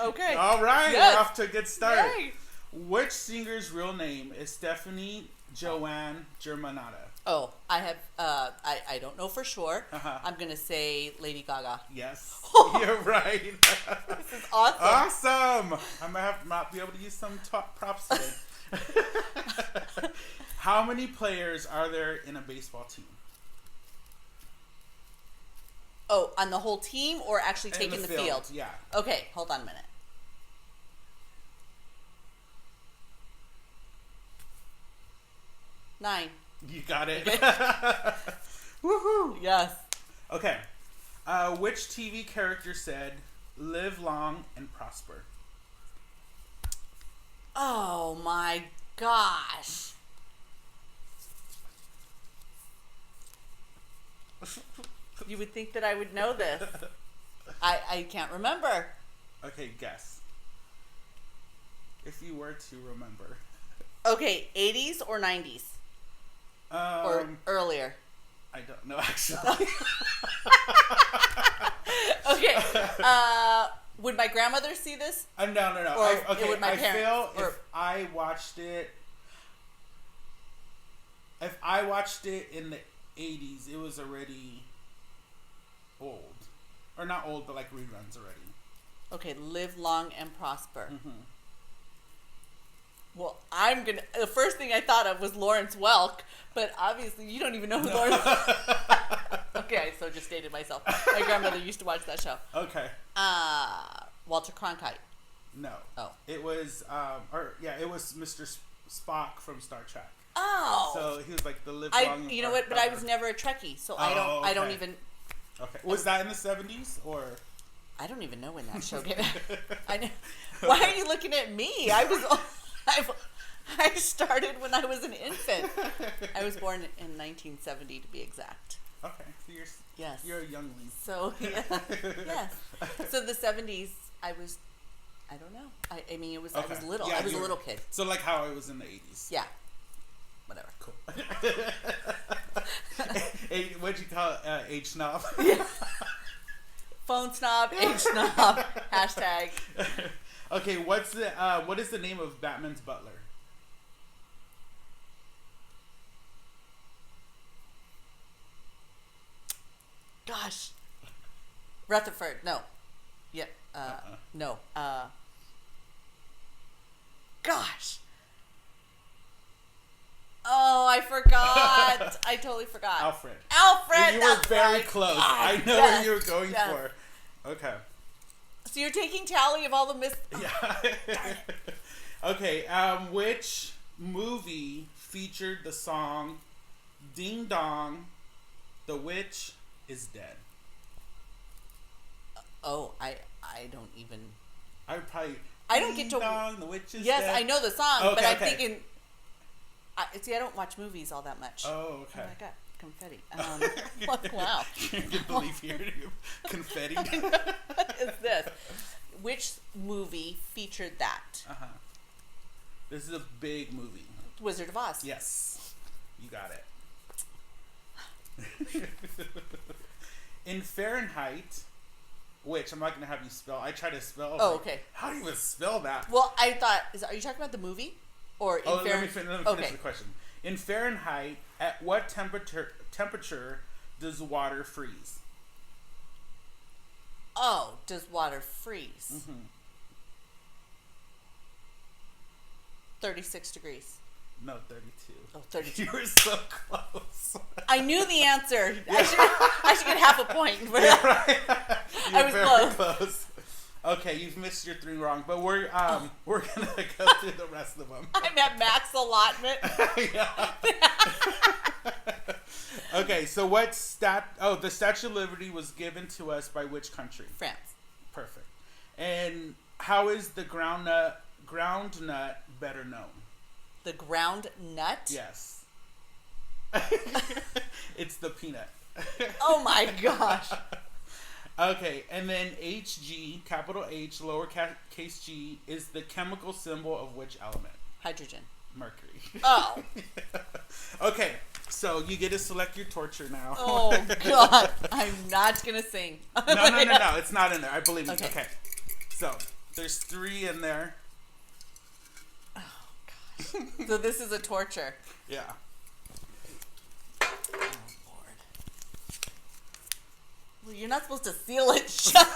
Okay. All right. Yes. We're off to a good start. Yay. Which singer's real name is Stephanie Joanne Germanotta? Oh, I have. I don't know for sure. I'm gonna say Lady Gaga. Yes, you're right. This is awesome. Awesome. I might be able to use some props today. How many players are there in a baseball team? Oh, on the whole team or actually taking the field? Yeah. Okay, hold on a minute. Nine. You got it. Okay. Woohoo! Yes. Okay. Which TV character said, "Live long and prosper"? Oh my gosh. You would think that I would know this. I can't remember. Okay, guess. If you were to remember. Okay, 80s or 90s? Or earlier? I don't know, actually. Okay. Would my grandmother see this? No. Or would my I parents? feel Or- if I watched it in the 80s, it was already old. Or not old, but like reruns already. Okay, live long and prosper. Mm-hmm. Well, the first thing I thought of was Lawrence Welk, but obviously you don't even know who Lawrence Okay, so just stated myself. My grandmother used to watch that show. Okay. Walter Cronkite. No. Oh. It was, it was Mr. Spock from Star Trek. Oh. So he was like the live long and you know what? But I was never a Trekkie, so I don't even. Okay. Was that in the 70s or? I don't even know when that show came out. I know. Why are you looking at me? I started when I was an infant. I was born in 1970 to be exact. Okay, so you're a youngling. So yes. So the 70s, I don't know. I mean, I was little. Yeah, I was a little kid. So like how I was in the 80s. Yeah. Whatever. Cool. What'd you call it? Age snob? Yeah. Phone snob, age snob, hashtag. Okay, what is the name of Batman's butler? Gosh. Rutherford. No. Yeah. No. Gosh. Oh, I forgot. I totally forgot. Alfred. Alfred. You were very close. I know what you were going yes. for. Okay. So you're taking tally of all the Yeah. Okay. Which movie featured the song "Ding Dong, the Witch is Dead"? Oh, I don't even. I would probably. I don't get to. Ding Dong, the Witch is yes, Dead. I know the song, okay, but I'm okay. thinking. See, I don't watch movies all that much. Oh, okay. Oh my god, confetti. Wow. I can't believe you're confetti. What is this? Which movie featured that? This is a big movie. Wizard of Oz. Yes. You got it. In Fahrenheit, which I'm not going to have you spell. I try to spell. Oh, okay. How do you even spell that? Well, I thought, are you talking about the movie? Or in let me finish okay. the question. In Fahrenheit, at what temperature does water freeze? Oh, does water freeze? Mm-hmm. 36 degrees. No, 32. Oh, 32. You were so close. I knew the answer. I should get half a point. Yeah, right. I was very close. Okay, you've missed your 3 wrong, but we're gonna go through the rest of them. I'm at max allotment. Okay, so what the Statue of Liberty was given to us by which country? France. Perfect. And how is the ground nut better known? The ground nut? Yes. It's the peanut. Oh my gosh. Okay, and then HG, capital H, lowercase g, is the chemical symbol of which element? Hydrogen. Mercury. Oh. Okay, so you get to select your torture now. Oh god, I'm not gonna sing. No, it's not in there. I believe me. Okay. So there's 3 in there. Oh gosh. So this is a torture. Yeah. Oh Lord. Well, you're not supposed to seal it shut.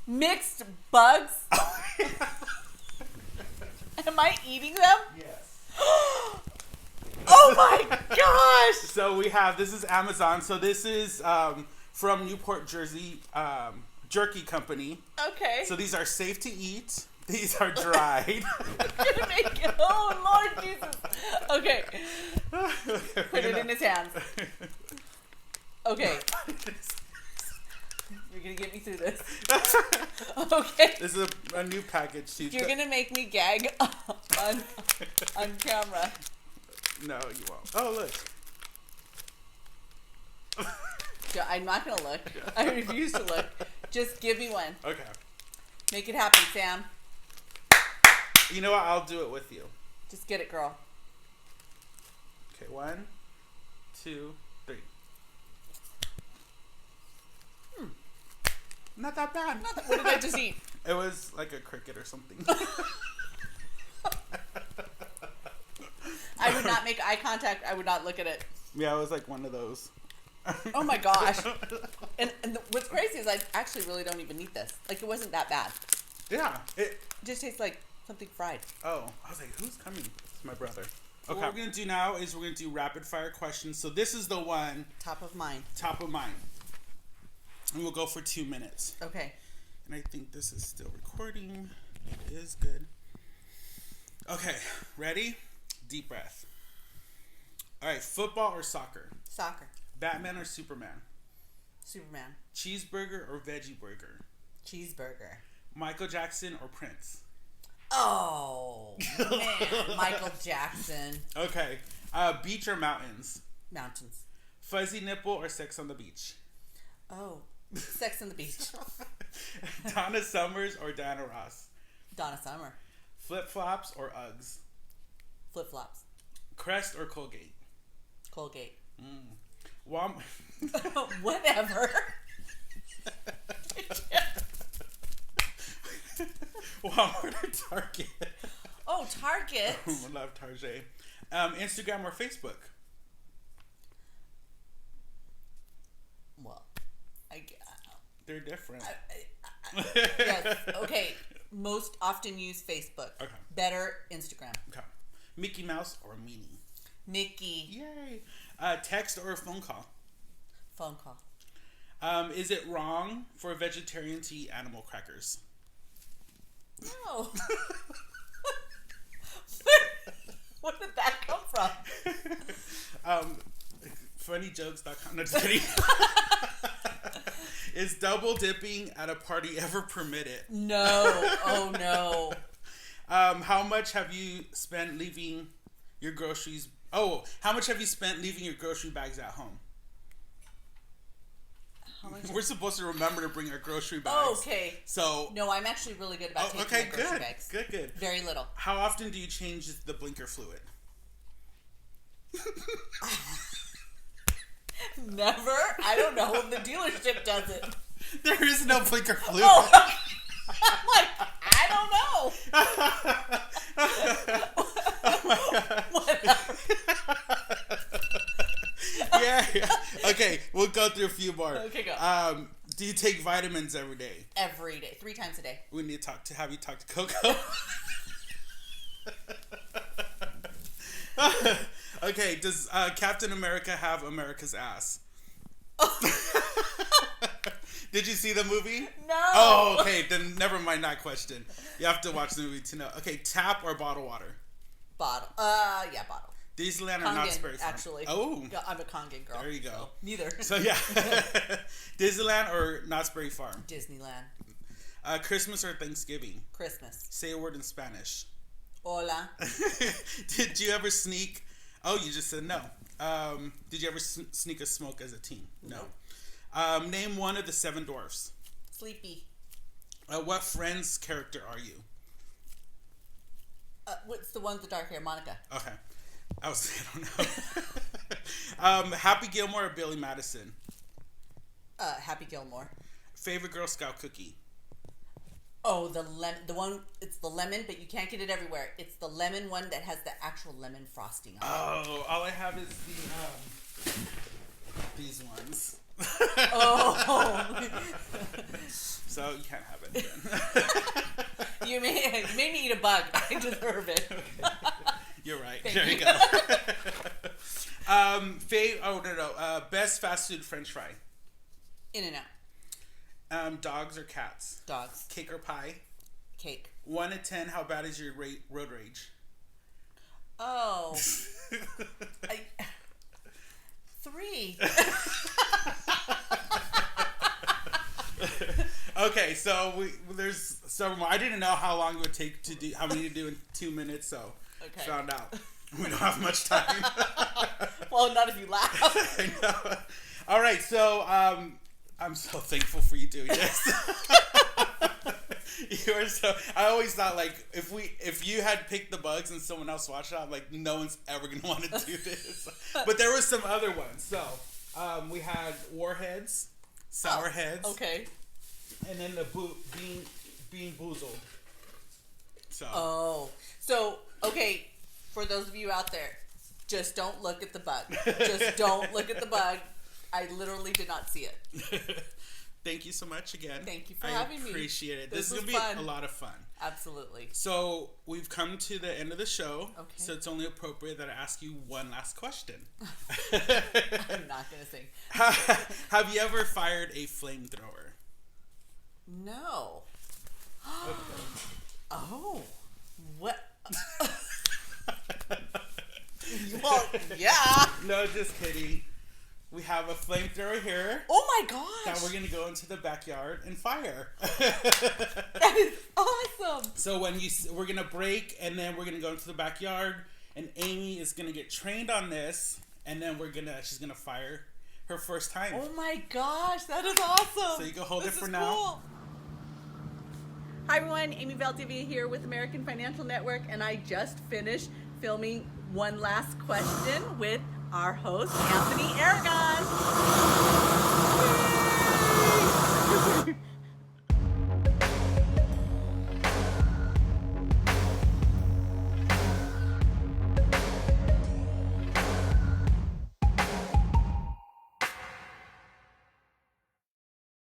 Mixed bugs. Am I eating them? Yes. Oh my gosh! So we have, this is Amazon. So this is from Newport, Jersey, Jerky Company. Okay. So these are safe to eat. These are dried. Gonna make it. Oh Lord Jesus. Okay. Put it in his hands. Okay. You're gonna get me through this. Okay. This is a new package. You're gonna make me gag on camera. No, you won't. Oh, look. Yeah, I'm not gonna look. I refuse to look. Just give me one. Okay. Make it happen, Sam. You know what? I'll do it with you. Just get it, girl. Okay, 1, 2, 3. Not that bad. What did I just eat? It was like a cricket or something. I would not make eye contact. I would not look at it. Yeah, it was like one of those. Oh my gosh. And what's crazy is I actually really don't even need this. Like, it wasn't that bad. Yeah. It just tastes like something fried. Oh, I was like, who's coming? It's my brother. Okay. What we're going to do now is we're going to do rapid fire questions. So this is the one. Top of mind. Top of mind. And we'll go for 2 minutes. Okay. And I think this is still recording. It is good. Okay. Ready? Deep breath. All right. Football or soccer? Soccer. Batman or Superman? Superman. Cheeseburger or veggie burger? Cheeseburger. Michael Jackson or Prince? Oh, man. Michael Jackson. Okay. Beach or mountains? Mountains. Fuzzy nipple or Sex on the Beach? Oh, Sex on the Beach. Donna Summers or Diana Ross? Donna Summer. Flip-flops or Uggs? Flip-flops. Crest or Colgate? Colgate. Whatever. Walmart or Target? Oh, Target. I love Target. Instagram or Facebook? Well, they're different. Yes. Okay. Most often use Facebook. Okay. Better Instagram. Okay. Mickey Mouse or Minnie? Mickey. Yay. Text or a phone call? Phone call. Is it wrong for a vegetarian to eat animal crackers? No. Where did that come from? Funnyjokes.com. No, just kidding. Is double dipping at a party ever permitted? No. Oh, no. How much have you spent leaving your groceries? Oh, how much have you spent leaving your grocery bags at home? We're supposed to remember to bring our grocery bags. Oh, okay. So no, I'm actually really good about taking my grocery bags. Good. Very little. How often do you change the blinker fluid? Never. I don't know. The dealership does it. There is no blinker fluid. Oh, I'm like, I don't know. Yeah. Okay, we'll go through a few more. Okay, go. Do you take vitamins every day? Every day, 3 times a day. We need to have you talk to Coco. Okay, does Captain America have America's ass? Did you see the movie? No. Oh, okay, then never mind that question. You have to watch the movie to know. Okay, tap or bottled water? Bottle. Yeah, bottle. Disneyland or Kangen, Knott's Berry Farm? actually. Oh. I'm a Kangen girl. There you go. So neither. So yeah. Disneyland or Knott's Berry Farm? Disneyland. Christmas or Thanksgiving? Christmas. Say a word in Spanish. Hola. Did you ever sneak... Oh, you just said no. Did you ever sneak a smoke as a teen? No. Name one of the 7 dwarfs. Sleepy. What Friends character are you? What's the one with the dark hair? Monica. Okay. I don't know. Happy Gilmore or Billy Madison? Happy Gilmore. Favorite Girl Scout cookie? Oh, the one, it's the lemon, but you can't get it everywhere. It's the lemon one that has the actual lemon frosting on it. Oh, all I have is these ones. Oh. So you can't have it then. You made me eat a bug. I deserve it. You're right. Thank There you. you go. Best fast food French fry. In-N-Out. Dogs or cats? Dogs. Cake or pie? Cake. 1 to 10, how bad is your road rage? Oh. 3. Okay, so there's several more. I didn't know how long it would take to do, how many to do in 2 minutes, so found out. We don't have much time. Well, not if you laugh. I know. All right, so I'm so thankful for you doing this. I always thought, like, if you had picked the bugs and someone else watched it, I'm like, no one's ever gonna want to do this. But there were some other ones. So we had warheads, sour heads, okay, and then the bean boozled. So okay, for those of you out there, just don't look at the bug. Just don't look at the bug. I literally did not see it. Thank you so much again. Thank you for having me. I appreciate it. This is going to be a lot of fun. Absolutely. So we've come to the end of the show. Okay. So it's only appropriate that I ask you one last question. I'm not going to sing. Have you ever fired a flamethrower? No. Okay. Oh. What? Well, yeah. No, just kidding. We have a flamethrower here. Oh my gosh. That we're going to go into the backyard and fire. That is awesome. So we're going to break, and then we're going to go into the backyard, and Amy is going to get trained on this, and then she's going to fire her first time. Oh my gosh, that is awesome. So you can hold it for cool. now. Hi everyone, Amy Valdivia here with American Financial Network, and I just finished filming one last question with our host, Anthony Aragon.